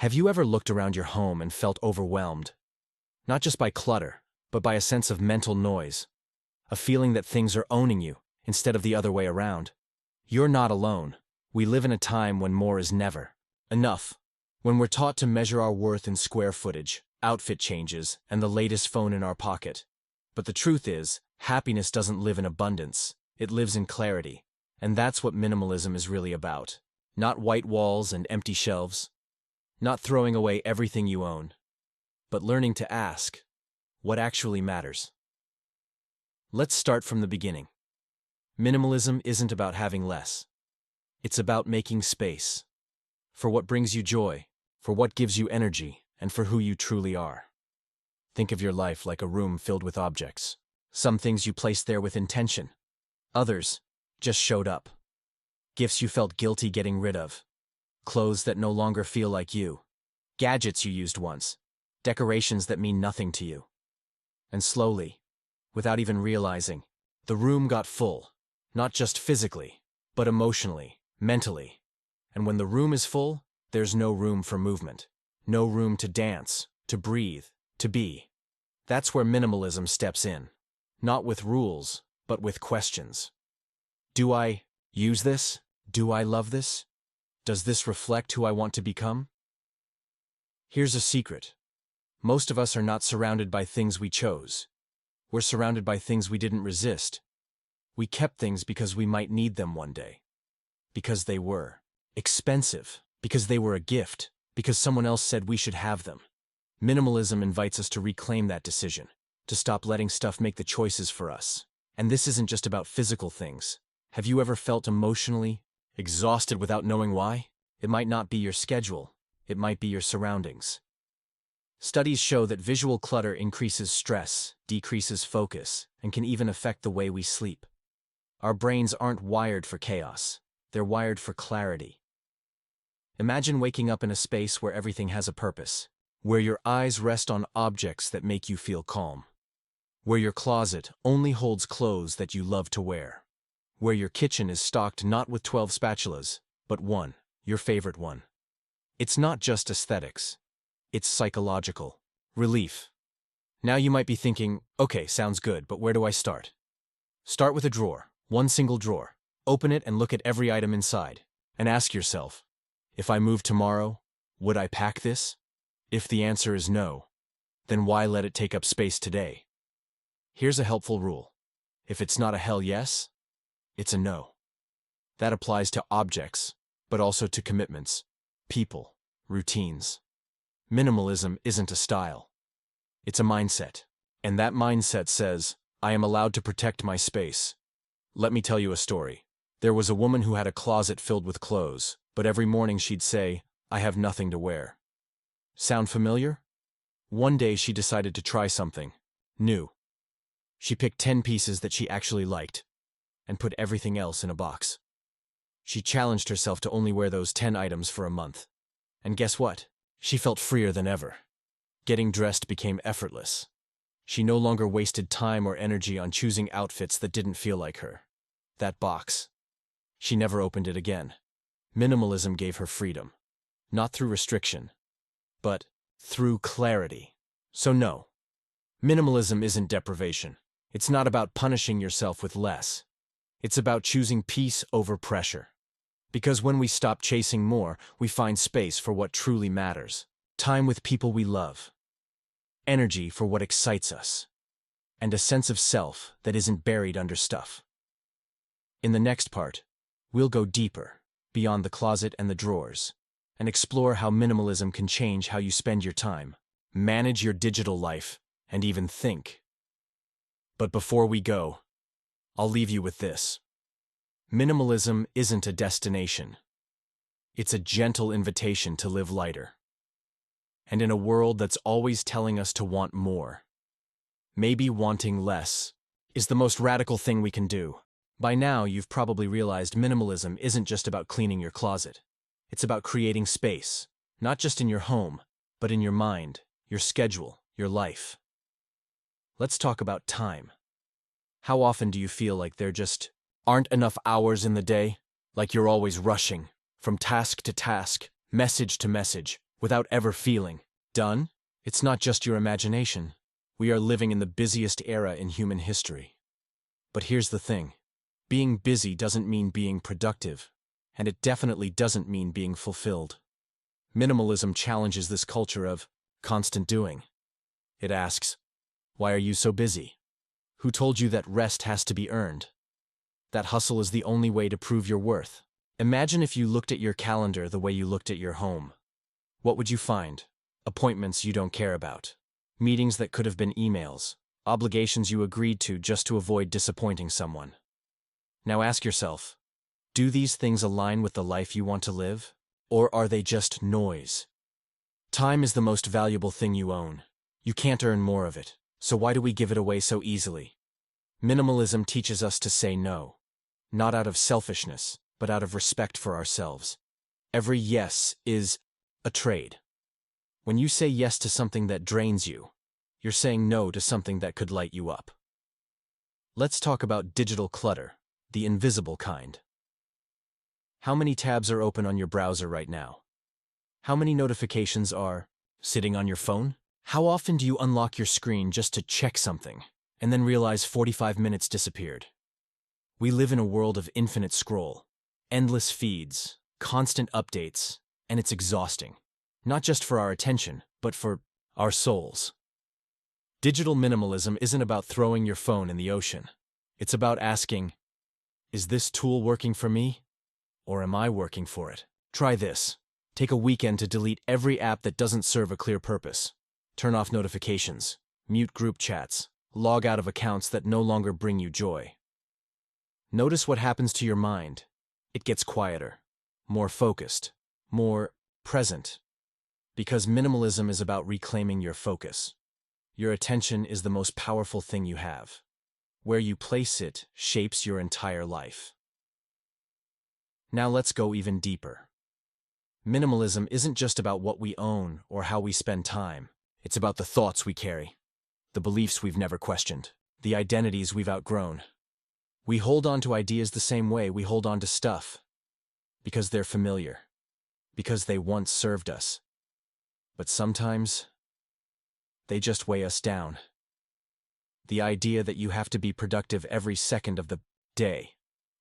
Have you ever looked around your home and felt overwhelmed? Not just by clutter, but by a sense of mental noise. A feeling that things are owning you, instead of the other way around. You're not alone. We live in a time when more is never enough. When we're taught to measure our worth in square footage, outfit changes, and the latest phone in our pocket. But the truth is, happiness doesn't live in abundance. It lives in clarity. And that's what minimalism is really about. Not white walls and empty shelves. Not throwing away everything you own. But learning to ask, what actually matters? Let's start from the beginning. Minimalism isn't about having less. It's about making space. For what brings you joy, for what gives you energy, and for who you truly are. Think of your life like a room filled with objects. Some things you placed there with intention. Others just showed up. Gifts you felt guilty getting rid of. Clothes that no longer feel like you. Gadgets you used once. Decorations that mean nothing to you. And slowly, without even realizing, the room got full. Not just physically, but emotionally, mentally. And when the room is full, there's no room for movement. No room to dance, to breathe, to be. That's where minimalism steps in. Not with rules, but with questions. Do I use this? Do I love this? Does this reflect who I want to become? Here's a secret. Most of us are not surrounded by things we chose. We're surrounded by things we didn't resist. We kept things because we might need them one day. Because they were expensive. Because they were a gift. Because someone else said we should have them. Minimalism invites us to reclaim that decision. To stop letting stuff make the choices for us. And this isn't just about physical things. Have you ever felt emotionally exhausted without knowing why? It might not be your schedule. It might be your surroundings. Studies show that visual clutter increases stress, decreases focus, and can even affect the way we sleep. Our brains aren't wired for chaos. They're wired for clarity. Imagine waking up in a space where everything has a purpose, where your eyes rest on objects that make you feel calm, where your closet only holds clothes that you love to wear, where your kitchen is stocked not with 12 spatulas, but one, your favorite one. It's not just aesthetics. It's psychological. Relief. Now you might be thinking, okay, sounds good, but where do I start? Start with a drawer, one single drawer. Open it and look at every item inside. And ask yourself, if I moved tomorrow, would I pack this? If the answer is no, then why let it take up space today? Here's a helpful rule. If it's not a hell yes, it's a no. That applies to objects, but also to commitments, people, routines. Minimalism isn't a style. It's a mindset. And that mindset says, I am allowed to protect my space. Let me tell you a story. There was a woman who had a closet filled with clothes, but every morning she'd say, I have nothing to wear. Sound familiar? One day she decided to try something new. She picked 10 pieces that she actually liked and put everything else in a box. She challenged herself to only wear those 10 items for a month. And guess what? She felt freer than ever. Getting dressed became effortless. She no longer wasted time or energy on choosing outfits that didn't feel like her. That box. She never opened it again. Minimalism gave her freedom. Not through restriction, but through clarity. So no, minimalism isn't deprivation. It's not about punishing yourself with less. It's about choosing peace over pressure. Because when we stop chasing more, we find space for what truly matters. Time with people we love. Energy for what excites us. And a sense of self that isn't buried under stuff. In the next part, we'll go deeper, beyond the closet and the drawers, and explore how minimalism can change how you spend your time, manage your digital life, and even think. But before we go, I'll leave you with this. Minimalism isn't a destination. It's a gentle invitation to live lighter. And in a world that's always telling us to want more, maybe wanting less is the most radical thing we can do. By now, you've probably realized minimalism isn't just about cleaning your closet. It's about creating space, not just in your home, but in your mind, your schedule, your life. Let's talk about time. How often do you feel like there just aren't enough hours in the day? Like you're always rushing, from task to task, message to message, without ever feeling done. It's not just your imagination. We are living in the busiest era in human history. But here's the thing. Being busy doesn't mean being productive, and it definitely doesn't mean being fulfilled. Minimalism challenges this culture of constant doing. It asks, why are you so busy? Who told you that rest has to be earned? That hustle is the only way to prove your worth. Imagine if you looked at your calendar the way you looked at your home. What would you find? Appointments you don't care about. Meetings that could have been emails. Obligations you agreed to just to avoid disappointing someone. Now ask yourself, do these things align with the life you want to live? Or are they just noise? Time is the most valuable thing you own. You can't earn more of it, so why do we give it away so easily? Minimalism teaches us to say no. Not out of selfishness, but out of respect for ourselves. Every yes is a trade. When you say yes to something that drains you, you're saying no to something that could light you up. Let's talk about digital clutter, the invisible kind. How many tabs are open on your browser right now? How many notifications are sitting on your phone? How often do you unlock your screen just to check something, and then realize 45 minutes disappeared? We live in a world of infinite scroll, endless feeds, constant updates, and it's exhausting. Not just for our attention, but for our souls. Digital minimalism isn't about throwing your phone in the ocean. It's about asking, is this tool working for me? Or am I working for it? Try this. Take a weekend to delete every app that doesn't serve a clear purpose. Turn off notifications, mute group chats, log out of accounts that no longer bring you joy. Notice what happens to your mind. It gets quieter, more focused, more present. Because minimalism is about reclaiming your focus. Your attention is the most powerful thing you have. Where you place it shapes your entire life. Now let's go even deeper. Minimalism isn't just about what we own or how we spend time. It's about the thoughts we carry, the beliefs we've never questioned, the identities we've outgrown. We hold on to ideas the same way we hold on to stuff. Because they're familiar. Because they once served us. But sometimes, they just weigh us down. The idea that you have to be productive every second of the day.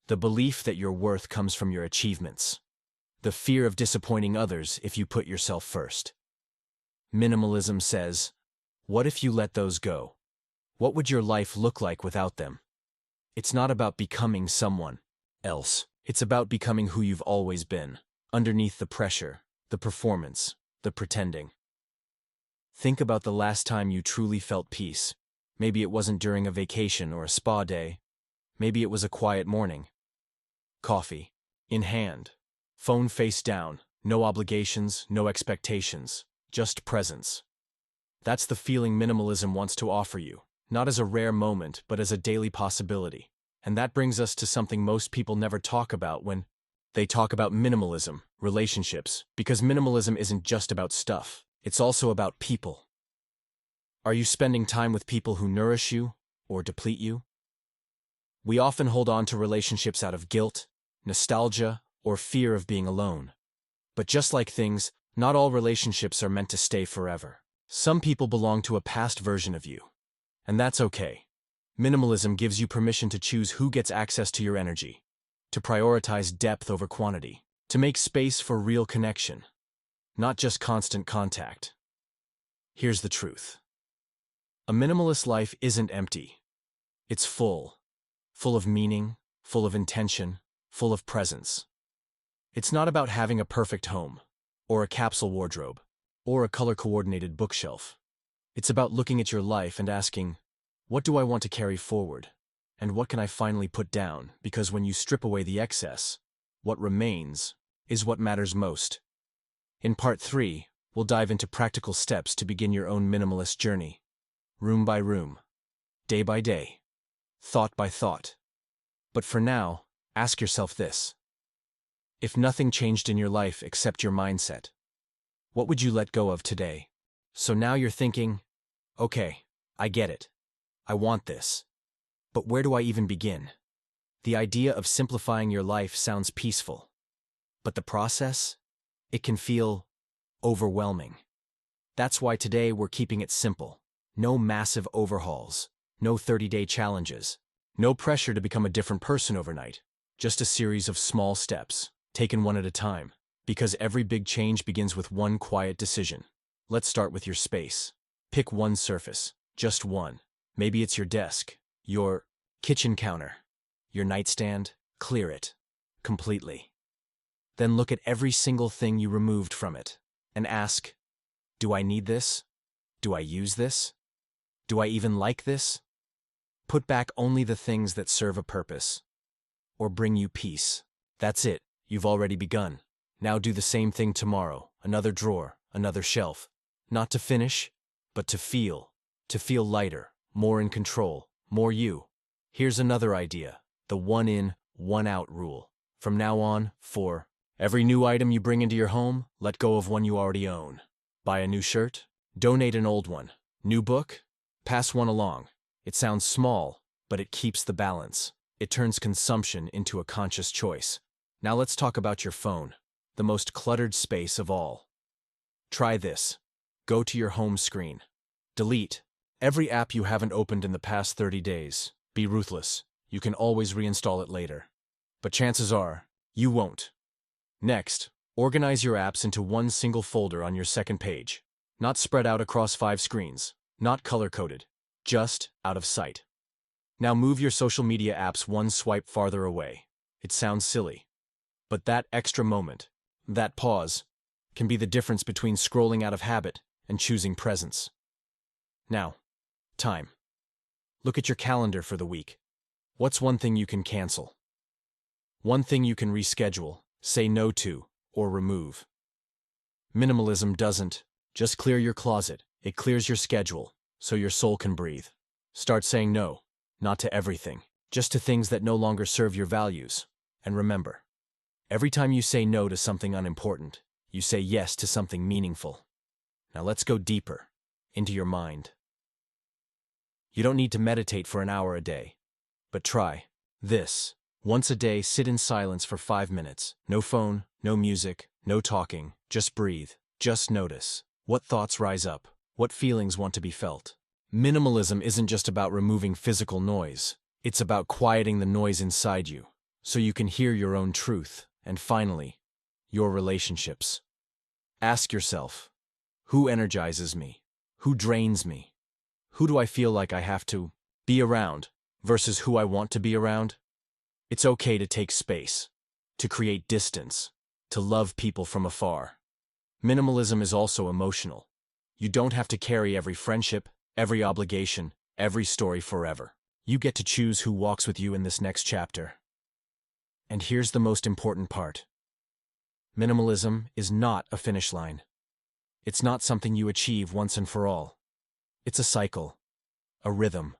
The belief that your worth comes from your achievements. The fear of disappointing others if you put yourself first. Minimalism says, what if you let those go? What would your life look like without them? It's not about becoming someone else. It's about becoming who you've always been, underneath the pressure, the performance, the pretending. Think about the last time you truly felt peace. Maybe it wasn't during a vacation or a spa day. Maybe it was a quiet morning. Coffee in hand, phone face down, no obligations, no expectations, just presence. That's the feeling minimalism wants to offer you, not as a rare moment, but as a daily possibility. And that brings us to something most people never talk about when they talk about minimalism, relationships, because minimalism isn't just about stuff, it's also about people. Are you spending time with people who nourish you or deplete you? We often hold on to relationships out of guilt, nostalgia, or fear of being alone. But just like things, not all relationships are meant to stay forever. Some people belong to a past version of you. And that's okay. Minimalism gives you permission to choose who gets access to your energy, to prioritize depth over quantity, to make space for real connection, not just constant contact. Here's the truth. A minimalist life isn't empty. It's full of meaning, full of intention, full of presence. It's not about having a perfect home, or a capsule wardrobe, or a color-coordinated bookshelf. It's about looking at your life and asking, what do I want to carry forward? And what can I finally put down? Because when you strip away the excess, what remains is what matters most. In Part 3, we'll dive into practical steps to begin your own minimalist journey, room by room, day by day, thought by thought. But for now, ask yourself this. If nothing changed in your life except your mindset, what would you let go of today? So now you're thinking, okay, I get it. I want this. But where do I even begin? The idea of simplifying your life sounds peaceful. But the process? It can feel overwhelming. That's why today we're keeping it simple. No massive overhauls, no 30-day challenges, no pressure to become a different person overnight. Just a series of small steps, taken one at a time. Because every big change begins with one quiet decision. Let's start with your space. Pick one surface, just one. Maybe it's your desk, your kitchen counter, your nightstand. Clear it completely. Then look at every single thing you removed from it and ask, do I need this? Do I use this? Do I even like this? Put back only the things that serve a purpose or bring you peace. That's it, you've already begun. Now do the same thing tomorrow, another drawer, another shelf. Not to finish, but to feel lighter, more in control, more you. Here's another idea, the one in, one out rule. From now on, for every new item you bring into your home, let go of one you already own. Buy a new shirt, donate an old one. New book, pass one along. It sounds small, but it keeps the balance. It turns consumption into a conscious choice. Now let's talk about your phone, the most cluttered space of all. Try this. Go to your home screen. Delete every app you haven't opened in the past 30 days. Be ruthless. You can always reinstall it later. But chances are, you won't. Next, organize your apps into one single folder on your second page. Not spread out across 5 screens. Not color-coded. Just out of sight. Now move your social media apps one swipe farther away. It sounds silly. But that extra moment, that pause, can be the difference between scrolling out of habit and choosing presence. Now, time. Look at your calendar for the week. What's one thing you can cancel? One thing you can reschedule, say no to, or remove. Minimalism doesn't just clear your closet, it clears your schedule, so your soul can breathe. Start saying no, not to everything, just to things that no longer serve your values. And remember, every time you say no to something unimportant, you say yes to something meaningful. Now let's go deeper, into your mind. You don't need to meditate for an hour a day, but try this. Once a day, sit in silence for 5 minutes. No phone, no music, no talking, just breathe, just notice. What thoughts rise up? What feelings want to be felt? Minimalism isn't just about removing physical noise. It's about quieting the noise inside you, so you can hear your own truth. And finally, your relationships. Ask yourself, who energizes me? Who drains me? Who do I feel like I have to be around versus who I want to be around? It's okay to take space, to create distance, to love people from afar. Minimalism is also emotional. You don't have to carry every friendship, every obligation, every story forever. You get to choose who walks with you in this next chapter. And here's the most important part. Minimalism is not a finish line. It's not something you achieve once and for all. It's a cycle, a rhythm,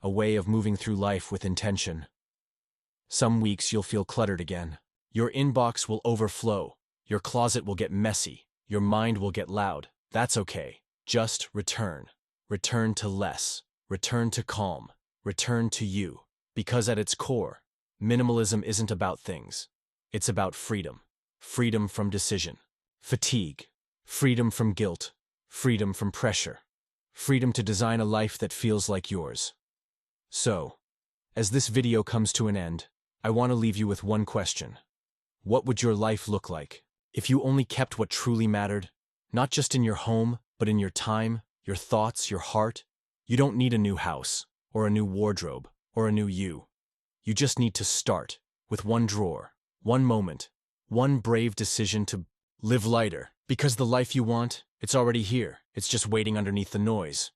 a way of moving through life with intention. Some weeks you'll feel cluttered again. Your inbox will overflow. Your closet will get messy. Your mind will get loud. That's okay. Just return. Return to less. Return to calm. Return to you. Because at its core, minimalism isn't about things. It's about freedom. Freedom from decision, fatigue, freedom from guilt, freedom from pressure, freedom to design a life that feels like yours. So, as this video comes to an end, I want to leave you with one question. What would your life look like if you only kept what truly mattered? Not just in your home, but in your time, your thoughts, your heart. You don't need a new house, or a new wardrobe, or a new you. You just need to start with one drawer, one moment, one brave decision to live lighter. Because the life you want, it's already here. It's just waiting underneath the noise.